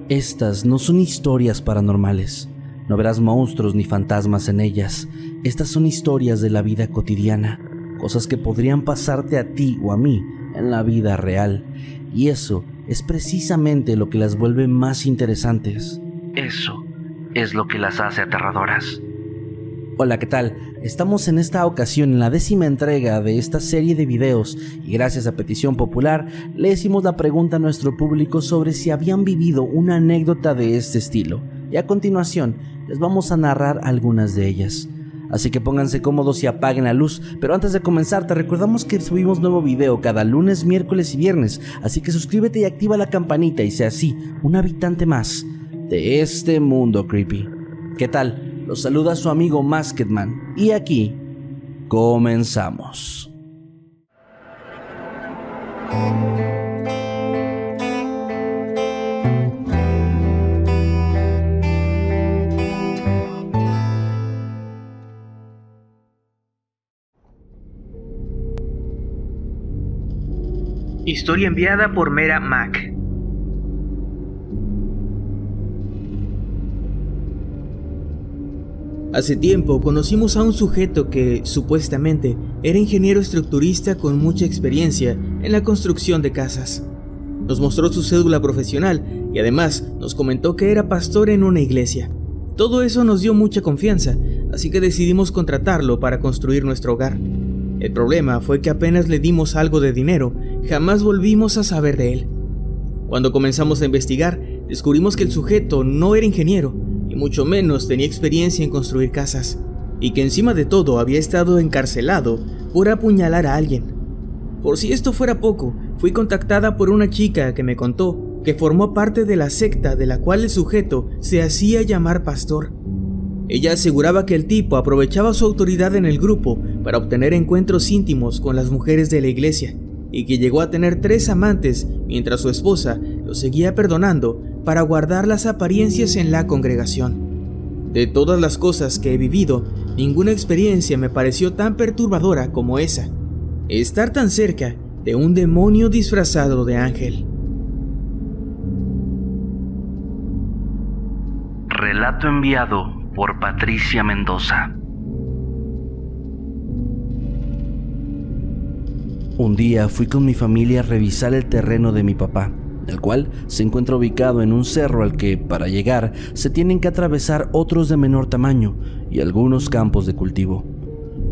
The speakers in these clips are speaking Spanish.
Estas no son historias paranormales. No verás monstruos ni fantasmas en ellas. Estas son historias de la vida cotidiana, cosas que podrían pasarte a ti o a mí en la vida real. Y eso es precisamente lo que las vuelve más interesantes. Eso es lo que las hace aterradoras. Hola, ¿qué tal? Estamos en esta ocasión en la 10ª entrega de esta serie de videos y gracias a petición popular le hicimos la pregunta a nuestro público sobre si habían vivido una anécdota de este estilo y a continuación les vamos a narrar algunas de ellas. Así que pónganse cómodos y apaguen la luz, pero antes de comenzar te recordamos que subimos nuevo video cada lunes, miércoles y viernes, así que suscríbete y activa la campanita y sea así un habitante más de este mundo creepy. ¿Qué tal? Los saluda su amigo Maskedman y aquí comenzamos. Historia enviada por Mera Mac. Hace tiempo conocimos a un sujeto que, supuestamente, era ingeniero estructurista con mucha experiencia en la construcción de casas. Nos mostró su cédula profesional y además nos comentó que era pastor en una iglesia. Todo eso nos dio mucha confianza, así que decidimos contratarlo para construir nuestro hogar. El problema fue que apenas le dimos algo de dinero, jamás volvimos a saber de él. Cuando comenzamos a investigar, descubrimos que el sujeto no era ingeniero, y mucho menos tenía experiencia en construir casas, y que encima de todo había estado encarcelado por apuñalar a alguien. Por si esto fuera poco, fui contactada por una chica que me contó que formó parte de la secta de la cual el sujeto se hacía llamar pastor. Ella aseguraba que el tipo aprovechaba su autoridad en el grupo para obtener encuentros íntimos con las mujeres de la iglesia, y que llegó a tener 3 amantes mientras su esposa lo seguía perdonando para guardar las apariencias en la congregación. De todas las cosas que he vivido, ninguna experiencia me pareció tan perturbadora como esa: estar tan cerca de un demonio disfrazado de ángel. Relato enviado por Patricia Mendoza. Un día fui con mi familia a revisar el terreno de mi papá, el cual se encuentra ubicado en un cerro al que, para llegar, se tienen que atravesar otros de menor tamaño y algunos campos de cultivo.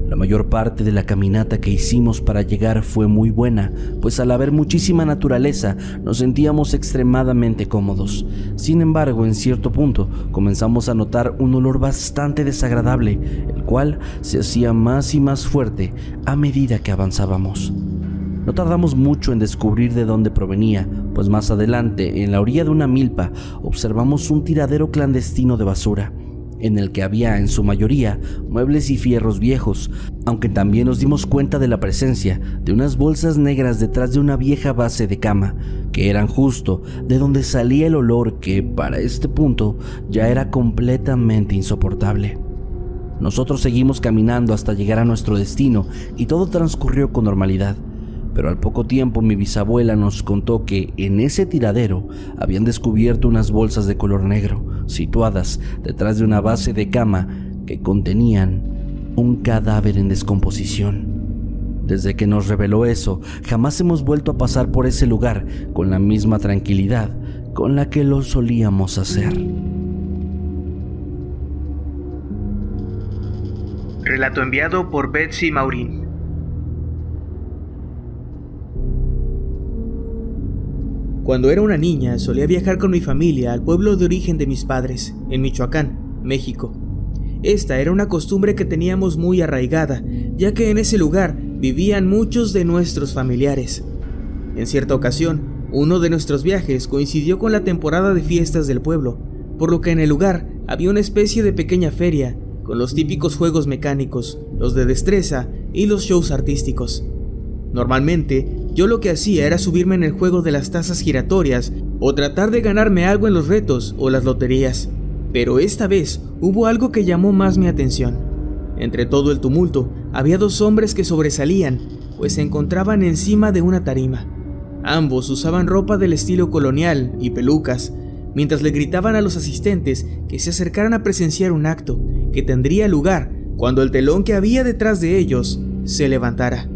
La mayor parte de la caminata que hicimos para llegar fue muy buena, pues al haber muchísima naturaleza nos sentíamos extremadamente cómodos. Sin embargo, en cierto punto comenzamos a notar un olor bastante desagradable, el cual se hacía más y más fuerte a medida que avanzábamos. No tardamos mucho en descubrir de dónde provenía, pues más adelante, en la orilla de una milpa, observamos un tiradero clandestino de basura, en el que había en su mayoría muebles y fierros viejos, aunque también nos dimos cuenta de la presencia de unas bolsas negras detrás de una vieja base de cama, que eran justo de donde salía el olor que, para este punto, ya era completamente insoportable. Nosotros seguimos caminando hasta llegar a nuestro destino y todo transcurrió con normalidad. Pero al poco tiempo mi bisabuela nos contó que en ese tiradero habían descubierto unas bolsas de color negro, situadas detrás de una base de cama que contenían un cadáver en descomposición. Desde que nos reveló eso, jamás hemos vuelto a pasar por ese lugar con la misma tranquilidad con la que lo solíamos hacer. Relato enviado por Betsy Maurín. Cuando era una niña, solía viajar con mi familia al pueblo de origen de mis padres, en Michoacán, México. Esta era una costumbre que teníamos muy arraigada, ya que en ese lugar vivían muchos de nuestros familiares. En cierta ocasión, uno de nuestros viajes coincidió con la temporada de fiestas del pueblo, por lo que en el lugar había una especie de pequeña feria, con los típicos juegos mecánicos, los de destreza y los shows artísticos. Normalmente, yo lo que hacía era subirme en el juego de las tazas giratorias o tratar de ganarme algo en los retos o las loterías. Pero esta vez hubo algo que llamó más mi atención. Entre todo el tumulto, había 2 hombres que sobresalían, pues se encontraban encima de una tarima. Ambos usaban ropa del estilo colonial y pelucas, mientras le gritaban a los asistentes que se acercaran a presenciar un acto que tendría lugar cuando el telón que había detrás de ellos se levantara.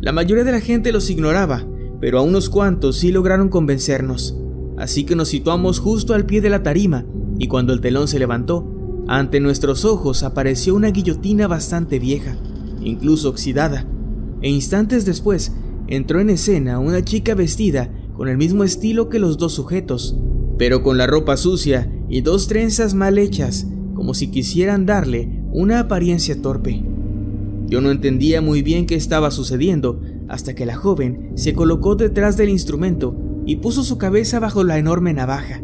La mayoría de la gente los ignoraba, pero a unos cuantos sí lograron convencernos, así que nos situamos justo al pie de la tarima y cuando el telón se levantó, ante nuestros ojos apareció una guillotina bastante vieja, incluso oxidada, e instantes después entró en escena una chica vestida con el mismo estilo que los dos sujetos, pero con la ropa sucia y dos trenzas mal hechas, como si quisieran darle una apariencia torpe. Yo no entendía muy bien qué estaba sucediendo hasta que la joven se colocó detrás del instrumento y puso su cabeza bajo la enorme navaja,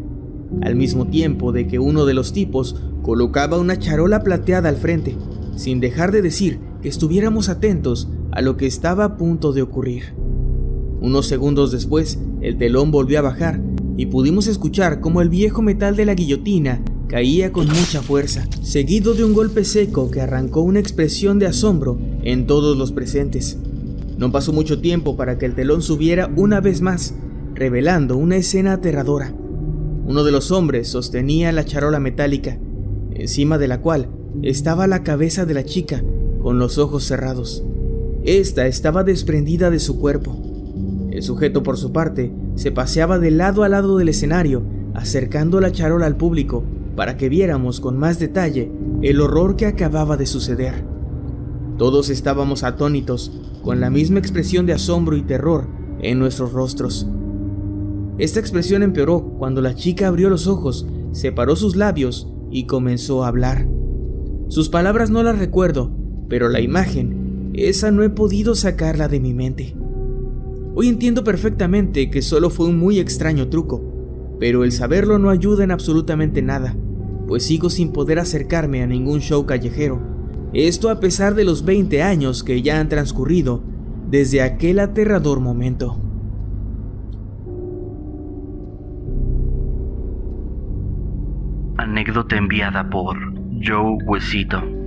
al mismo tiempo de que uno de los tipos colocaba una charola plateada al frente, sin dejar de decir que estuviéramos atentos a lo que estaba a punto de ocurrir. Unos segundos después, el telón volvió a bajar y pudimos escuchar cómo el viejo metal de la guillotina caía con mucha fuerza, seguido de un golpe seco que arrancó una expresión de asombro en todos los presentes. No pasó mucho tiempo para que el telón subiera una vez más, revelando una escena aterradora. Uno de los hombres sostenía la charola metálica, encima de la cual estaba la cabeza de la chica, con los ojos cerrados. Esta estaba desprendida de su cuerpo. El sujeto, por su parte, se paseaba de lado a lado del escenario, acercando la charola al público para que viéramos con más detalle el horror que acababa de suceder. Todos estábamos atónitos, con la misma expresión de asombro y terror en nuestros rostros. Esta expresión empeoró cuando la chica abrió los ojos, separó sus labios y comenzó a hablar. Sus palabras no las recuerdo, pero la imagen, esa no he podido sacarla de mi mente. Hoy entiendo perfectamente que solo fue un muy extraño truco, pero el saberlo no ayuda en absolutamente nada, pues sigo sin poder acercarme a ningún show callejero. Esto a pesar de los 20 años que ya han transcurrido desde aquel aterrador momento. Anécdota enviada por Joe Huesito.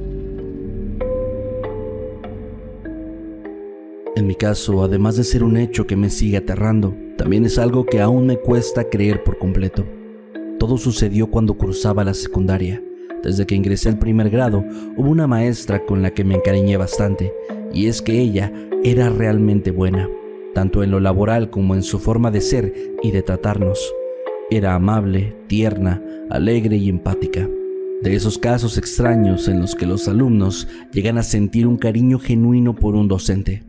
En mi caso, además de ser un hecho que me sigue aterrando, también es algo que aún me cuesta creer por completo. Todo sucedió cuando cursaba la secundaria. Desde que ingresé al primer grado, hubo una maestra con la que me encariñé bastante, y es que ella era realmente buena, tanto en lo laboral como en su forma de ser y de tratarnos. Era amable, tierna, alegre y empática. De esos casos extraños en los que los alumnos llegan a sentir un cariño genuino por un docente.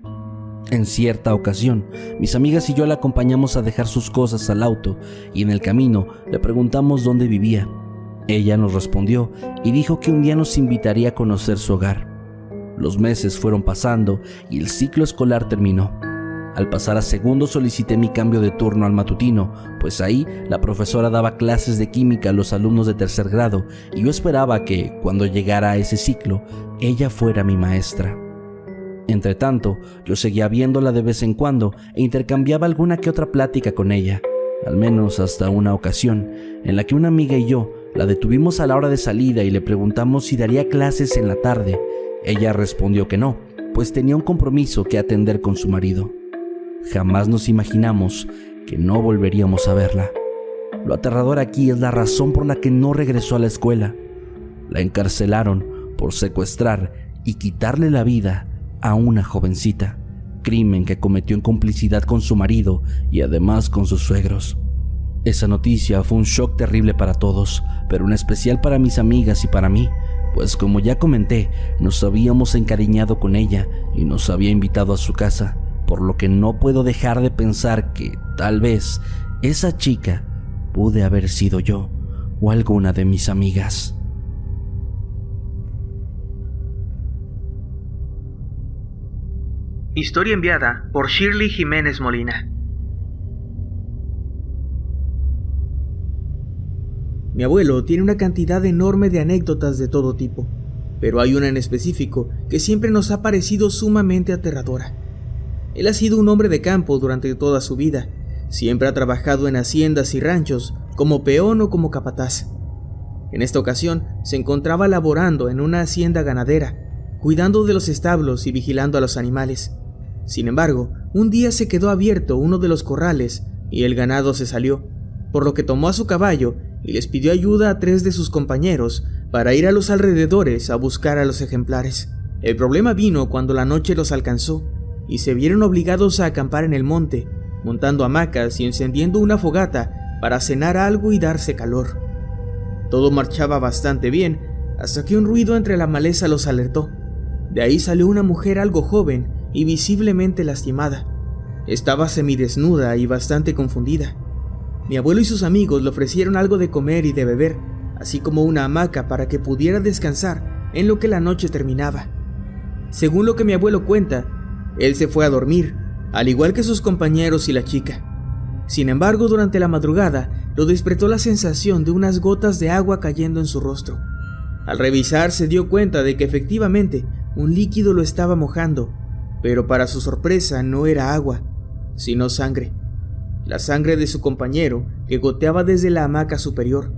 En cierta ocasión, mis amigas y yo la acompañamos a dejar sus cosas al auto y en el camino le preguntamos dónde vivía. Ella nos respondió y dijo que un día nos invitaría a conocer su hogar. Los meses fueron pasando y el ciclo escolar terminó. Al pasar a segundo solicité mi cambio de turno al matutino, pues ahí la profesora daba clases de química a los alumnos de tercer grado y yo esperaba que, cuando llegara a ese ciclo, ella fuera mi maestra. Entretanto, yo seguía viéndola de vez en cuando e intercambiaba alguna que otra plática con ella, al menos hasta una ocasión, en la que una amiga y yo la detuvimos a la hora de salida y le preguntamos si daría clases en la tarde. Ella respondió que no, pues tenía un compromiso que atender con su marido. Jamás nos imaginamos que no volveríamos a verla. Lo aterrador aquí es la razón por la que no regresó a la escuela. La encarcelaron por secuestrar y quitarle la vida a una jovencita, crimen que cometió en complicidad con su marido y además con sus suegros. Esa noticia fue un shock terrible para todos, pero en especial para mis amigas y para mí, pues como ya comenté, nos habíamos encariñado con ella y nos había invitado a su casa, por lo que no puedo dejar de pensar que tal vez esa chica pude haber sido yo o alguna de mis amigas. Historia enviada por Shirley Jiménez Molina. Mi abuelo tiene una cantidad enorme de anécdotas de todo tipo, pero hay una en específico que siempre nos ha parecido sumamente aterradora. Él ha sido un hombre de campo durante toda su vida. Siempre ha trabajado en haciendas y ranchos, como peón o como capataz. En esta ocasión se encontraba laborando en una hacienda ganadera, cuidando de los establos y vigilando a los animales. Sin embargo, un día se quedó abierto uno de los corrales y el ganado se salió, por lo que tomó a su caballo y les pidió ayuda a 3 de sus compañeros para ir a los alrededores a buscar a los ejemplares. El problema vino cuando la noche los alcanzó y se vieron obligados a acampar en el monte, montando hamacas y encendiendo una fogata para cenar algo y darse calor. Todo marchaba bastante bien hasta que un ruido entre la maleza los alertó. De ahí salió una mujer algo joven y visiblemente lastimada. Estaba semidesnuda y bastante confundida. Mi abuelo y sus amigos le ofrecieron algo de comer y de beber, así como una hamaca para que pudiera descansar en lo que la noche terminaba. Según lo que mi abuelo cuenta, él se fue a dormir, al igual que sus compañeros y la chica. Sin embargo, durante la madrugada, lo despertó la sensación de unas gotas de agua cayendo en su rostro. Al revisar, se dio cuenta de que efectivamente un líquido lo estaba mojando, pero para su sorpresa no era agua, sino sangre. La sangre de su compañero que goteaba desde la hamaca superior.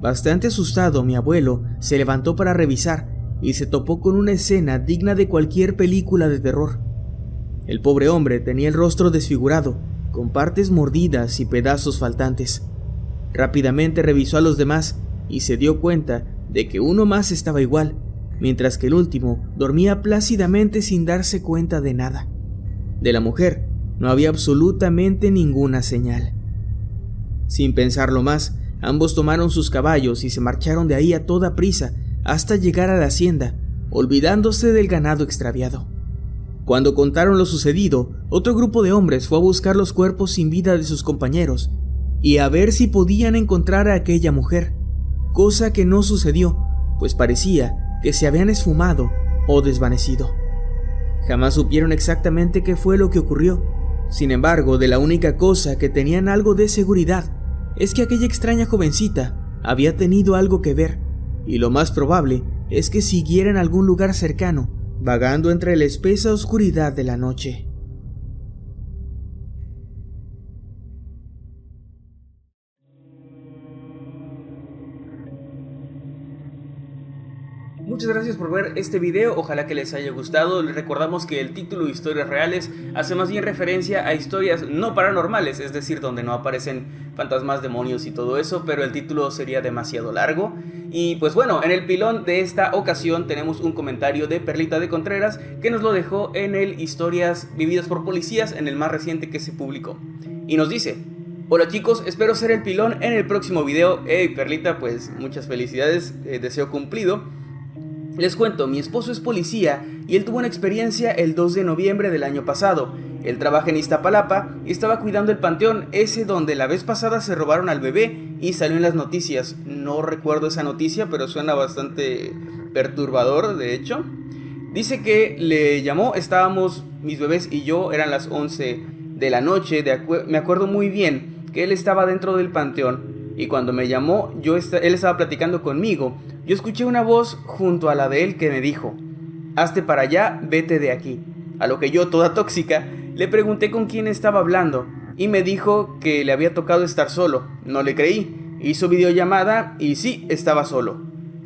Bastante asustado, mi abuelo se levantó para revisar y se topó con una escena digna de cualquier película de terror. El pobre hombre tenía el rostro desfigurado, con partes mordidas y pedazos faltantes. Rápidamente revisó a los demás y se dio cuenta de que uno más estaba igual, mientras que el último dormía plácidamente sin darse cuenta de nada. De la mujer no había absolutamente ninguna señal. Sin pensarlo más, ambos tomaron sus caballos y se marcharon de ahí a toda prisa hasta llegar a la hacienda, olvidándose del ganado extraviado. Cuando contaron lo sucedido, otro grupo de hombres fue a buscar los cuerpos sin vida de sus compañeros y a ver si podían encontrar a aquella mujer, cosa que no sucedió, pues parecía que se habían esfumado o desvanecido. Jamás supieron exactamente qué fue lo que ocurrió. Sin embargo, de la única cosa que tenían algo de seguridad es que aquella extraña jovencita había tenido algo que ver, y lo más probable es que siguiera en algún lugar cercano, vagando entre la espesa oscuridad de la noche. Muchas gracias por ver este video, ojalá que les haya gustado. Les recordamos que el título Historias Reales hace más bien referencia a historias no paranormales, es decir, donde no aparecen fantasmas, demonios y todo eso, pero el título sería demasiado largo. Y pues bueno, en el pilón de esta ocasión tenemos un comentario de Perlita de Contreras que nos lo dejó en el Historias Vividas por Policías, en el más reciente que se publicó. Y nos dice: hola chicos, espero ser el pilón en el próximo video. Hey Perlita, pues muchas felicidades, deseo cumplido. Les cuento, mi esposo es policía y él tuvo una experiencia el 2 de noviembre del año pasado. Él trabaja en Iztapalapa y estaba cuidando el panteón, ese donde la vez pasada se robaron al bebé y salió en las noticias. No recuerdo esa noticia, pero suena bastante perturbador, de hecho. Dice que le llamó, estábamos mis bebés y yo, eran las 11 de la noche, me acuerdo muy bien que él estaba dentro del panteón. Y cuando me llamó, él estaba platicando conmigo. Yo escuché una voz junto a la de él que me dijo: hazte para allá, vete de aquí. A lo que yo, toda tóxica, le pregunté con quién estaba hablando y me dijo que le había tocado estar solo. No le creí. Hizo videollamada y sí, estaba solo.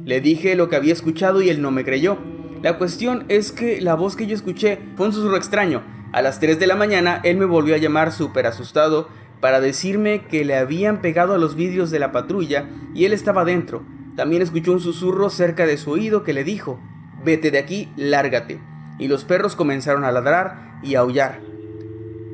Le dije lo que había escuchado y él no me creyó. La cuestión es que la voz que yo escuché fue un susurro extraño. A las 3 de la mañana él me volvió a llamar súper asustado para decirme que le habían pegado a los vidrios de la patrulla y él estaba dentro. También escuchó un susurro cerca de su oído que le dijo: vete de aquí, lárgate. Y los perros comenzaron a ladrar y a aullar.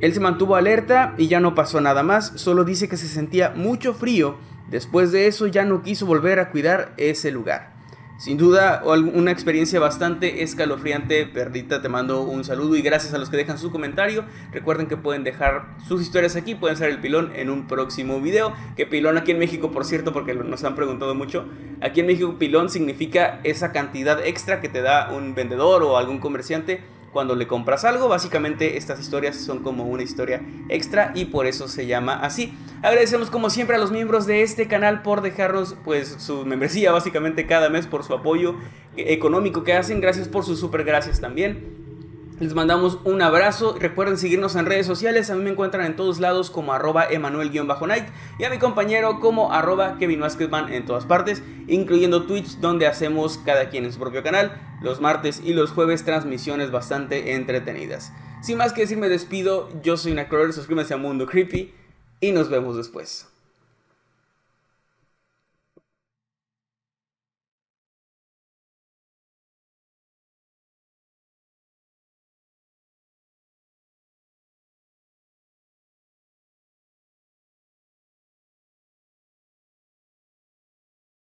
Él se mantuvo alerta y ya no pasó nada más, solo dice que se sentía mucho frío. Después de eso ya no quiso volver a cuidar ese lugar. Sin duda, una experiencia bastante escalofriante. Perlita, te mando un saludo y gracias a los que dejan su comentario. Recuerden que pueden dejar sus historias aquí, pueden ser el pilón en un próximo video. Que pilón aquí en México, por cierto, porque nos han preguntado mucho, aquí en México pilón significa esa cantidad extra que te da un vendedor o algún comerciante cuando le compras algo. Básicamente estas historias son como una historia extra y por eso se llama así. Agradecemos como siempre a los miembros de este canal por dejarnos pues su membresía básicamente cada mes, por su apoyo económico que hacen. Gracias por sus super gracias también. Les mandamos un abrazo. Recuerden seguirnos en redes sociales. A mí me encuentran en todos lados como @Emanuel_Night y a mi compañero como @KevinVasquezman en todas partes, incluyendo Twitch, donde hacemos cada quien en su propio canal los martes y los jueves transmisiones bastante entretenidas. Sin más que decir, me despido. Yo soy Nightcrawler, suscríbanse a Mundo Creepy y nos vemos después.